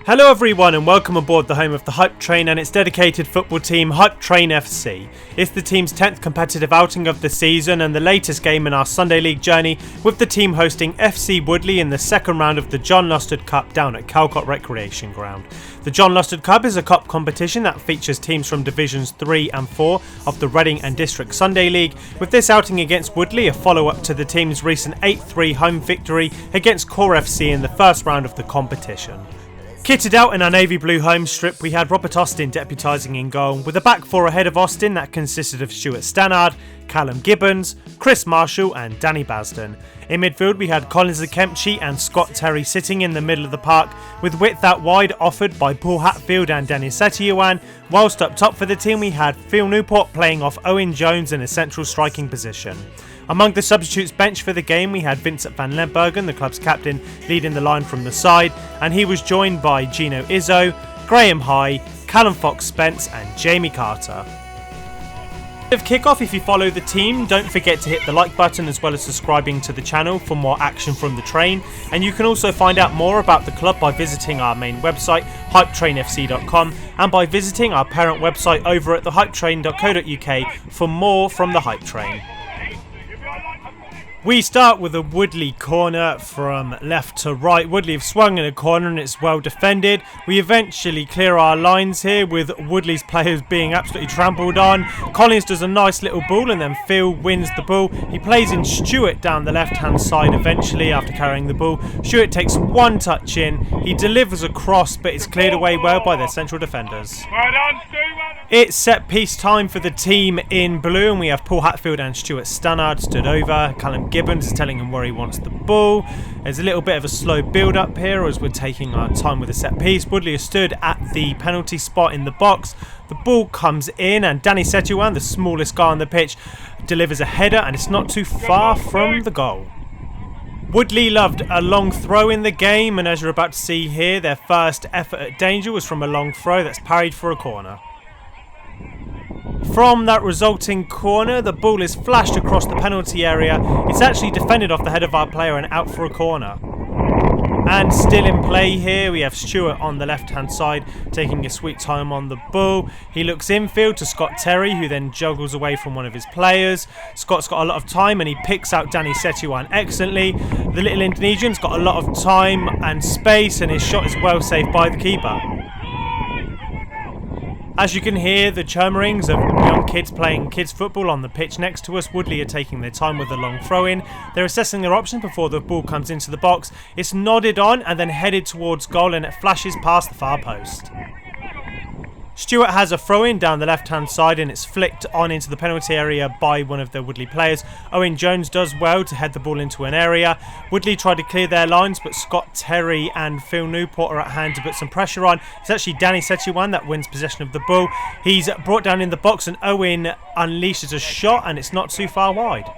Hello everyone and welcome aboard the home of the Hype Train and its dedicated football team, Hype Train FC. It's the team's 10th competitive outing of the season and the latest game in our Sunday League journey, with the team hosting FC Woodley in the second round of the John Lustard Cup down at Calcot Recreation Ground. The John Lustard Cup is a cup competition that features teams from Divisions 3 and 4 of the Reading and District Sunday League, with this outing against Woodley a follow-up to the team's recent 8-3 home victory against Core FC in the first round of the competition. Kitted out in our navy blue home strip, we had Robert Austin deputising in goal, with a back four ahead of Austin that consisted of Stuart Stannard, Callum Gibbons, Chris Marshall and Danny Basden. In midfield we had Collins Kempchi and Scott Terry sitting in the middle of the park, with width out wide offered by Paul Hatfield and Danny Setiyuan, whilst up top for the team we had Phil Newport playing off Owen Jones in a central striking position. Among the substitutes benched for the game we had Vincent van Lembergen, the club's captain, leading the line from the side, and he was joined by Gino Izzo, Graham High, Callum Fox-Spence and Jamie Carter. Of kickoff, if you follow the team, don't forget to hit the like button as well as subscribing to the channel for more action from the train, and you can also find out more about the club by visiting our main website hypetrainfc.com and by visiting our parent website over at thehypetrain.co.uk for more from the Hype Train. We start with a Woodley corner from left to right. Woodley have swung in a corner and it's well defended. We eventually clear our lines here with Woodley's players being absolutely trampled on. Collins does a nice little ball and then Phil wins the ball. He plays in Stuart down the left hand side eventually after carrying the ball. Stuart takes one touch in. He delivers a cross but it's cleared away well by their central defenders. It's set piece time for the team in blue and we have Paul Hatfield and Stuart Stannard stood over. Callum Gibbons is telling him where he wants the ball. There's a little bit of a slow build up here as we're taking our time with the set piece. Woodley has stood at the penalty spot in the box. The ball comes in and Danny Setiyuan, the smallest guy on the pitch, delivers a header and it's not too far from the goal. Woodley loved a long throw in the game, and as you're about to see here, their first effort at danger was from a long throw that's parried for a corner. From that resulting corner, the ball is flashed across the penalty area. It's actually defended off the head of our player and out for a corner. And still in play here, we have Stuart on the left hand side taking his sweet time on the ball. He looks infield to Scott Terry, who then juggles away from one of his players. Scott's got a lot of time and he picks out Danny Setiyuan excellently. The little Indonesian's got a lot of time and space and his shot is well saved by the keeper. As you can hear, the churmurings of young kids playing kids football on the pitch next to us. Woodley are taking their time with the long throw in. They're assessing their options before the ball comes into the box. It's nodded on and then headed towards goal and it flashes past the far post. Stuart has a throw in down the left hand side and it's flicked on into the penalty area by one of the Woodley players. Owen Jones does well to head the ball into an area. Woodley tried to clear their lines but Scott Terry and Phil Newport are at hand to put some pressure on. It's actually Danny Setiyuan that wins possession of the ball. He's brought down in the box and Owen unleashes a shot and it's not too far wide.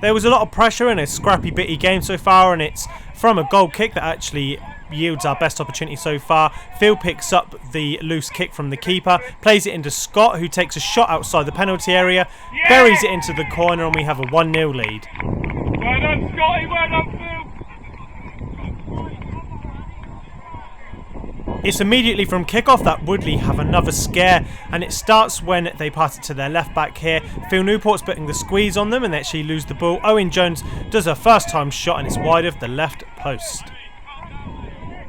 There was a lot of pressure in a scrappy bitty game so far and it's from a goal kick that actually yields our best opportunity so far. Phil picks up the loose kick from the keeper, plays it into Scott, who takes a shot outside the penalty area, buries it into the corner, and we have a 1-0 lead. Well done, Scotty, well done, Phil. It's immediately from kickoff that Woodley have another scare, and it starts when they pass it to their left back here. Phil Newport's putting the squeeze on them and they actually lose the ball. Owen Jones does a first time shot and it's wide of the left post.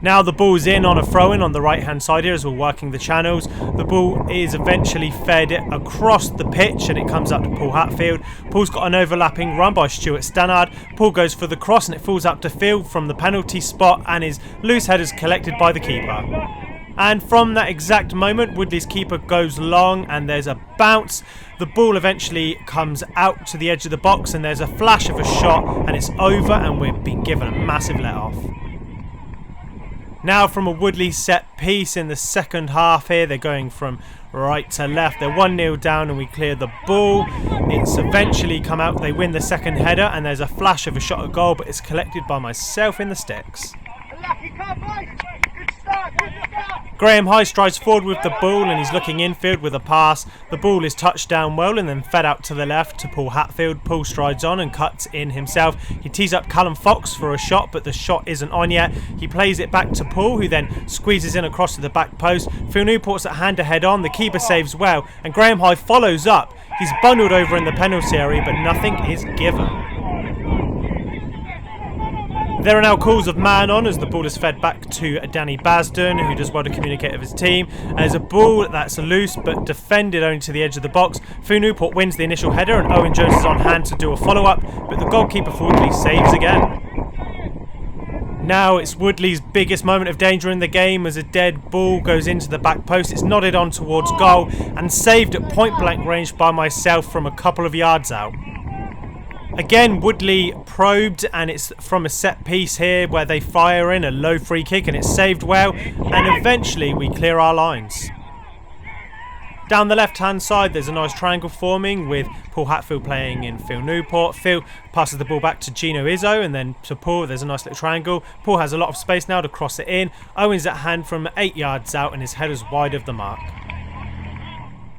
Now the ball's in on a throw-in on the right-hand side here as we're working the channels. The ball is eventually fed across the pitch and it comes up to Paul Hatfield. Paul's got an overlapping run by Stuart Stannard. Paul goes for the cross and it falls up to Phil from the penalty spot and his loose header is collected by the keeper. And from that exact moment, Woodley's keeper goes long and there's a bounce. The ball eventually comes out to the edge of the box and there's a flash of a shot and it's over and we've been given a massive let-off. Now from a Woodley set piece in the second half here, they're going from right to left. They're 1-0 down and we clear the ball. It's eventually come out, they win the second header and there's a flash of a shot at goal but it's collected by myself in the sticks. Graham High strides forward with the ball and he's looking infield with a pass. The ball is touched down well and then fed out to the left to Paul Hatfield. Paul strides on and cuts in himself. He tees up Callum Fox for a shot, but the shot isn't on yet. He plays it back to Paul, who then squeezes in across to the back post. Phil Newport's at hand to head on. The keeper saves well and Graham High follows up. He's bundled over in the penalty area, but nothing is given. There are now calls of man on as the ball is fed back to Danny Basden, who does well to communicate with his team. There's a ball that's loose but defended only to the edge of the box. Phil Newport wins the initial header and Owen Jones is on hand to do a follow-up, but the goalkeeper for Woodley saves again. Now it's Woodley's biggest moment of danger in the game as a dead ball goes into the back post. It's nodded on towards goal and saved at point blank range by myself from a couple of yards out. Again, Woodley probed and it's from a set piece here where they fire in a low free kick and it's saved well, and eventually we clear our lines. Down the left hand side there's a nice triangle forming with Paul Hatfield playing in Phil Newport. Phil passes the ball back to Gino Izzo and then to Paul. There's a nice little triangle. Paul has a lot of space now to cross it in. Owen's at hand from 8 yards out and his header's wide of the mark.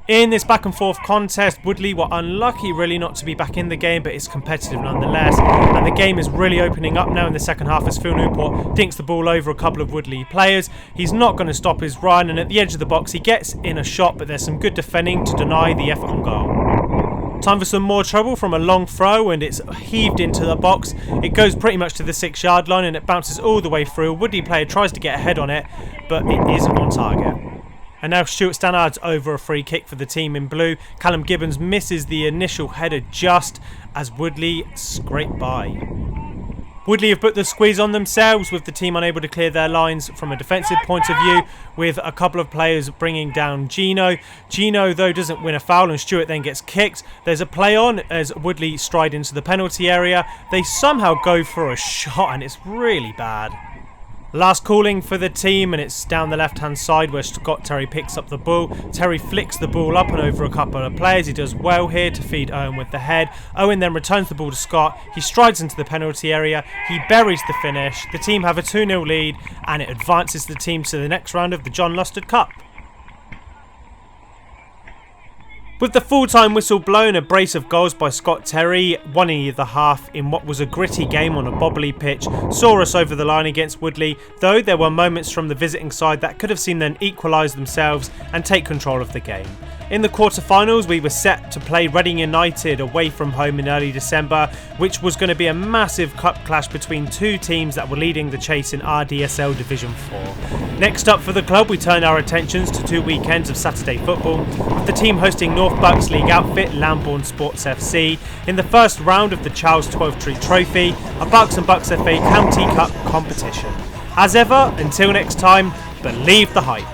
In this back and forth contest, Woodley were unlucky really not to be back in the game, but it's competitive nonetheless. And the game is really opening up now in the second half as Phil Newport dinks the ball over a couple of Woodley players. He's not going to stop his run, and at the edge of the box he gets in a shot, but there's some good defending to deny the effort on goal. Time for some more trouble from a long throw, and it's heaved into the box. It goes pretty much to the 6-yard line and it bounces all the way through. A Woodley player tries to get a head on it, but it isn't on target. And now Stuart Stannard's over a free kick for the team in blue. Callum Gibbons misses the initial header just as Woodley scrape by. Woodley have put the squeeze on themselves with the team unable to clear their lines from a defensive point of view, with a couple of players bringing down Gino. Gino though doesn't win a foul and Stuart then gets kicked. There's a play on as Woodley stride into the penalty area. They somehow go for a shot and it's really bad. Last calling for the team and it's down the left hand side where Scott Terry picks up the ball. Terry flicks the ball up and over a couple of players. He does well here to feed Owen with the head. Owen then returns the ball to Scott. He strides into the penalty area. He buries the finish. The team have a 2-0 lead and it advances the team to the next round of the John Lustard Cup. With the full-time whistle blown, a brace of goals by Scott Terry, one in either half in what was a gritty game on a bobbly pitch, saw us over the line against Woodley, though there were moments from the visiting side that could have seen them equalise themselves and take control of the game. In the quarter-finals, we were set to play Reading United away from home in early December, which was going to be a massive cup clash between two teams that were leading the chase in RDSL Division 4. Next up for the club, we turn our attentions to 2 weekends of Saturday football, with the team hosting North Bucks League outfit Lambourne Sports FC in the first round of the Charles Twelftree Trophy, a Bucks and Bucks FA County Cup competition. As ever, until next time, believe the hype.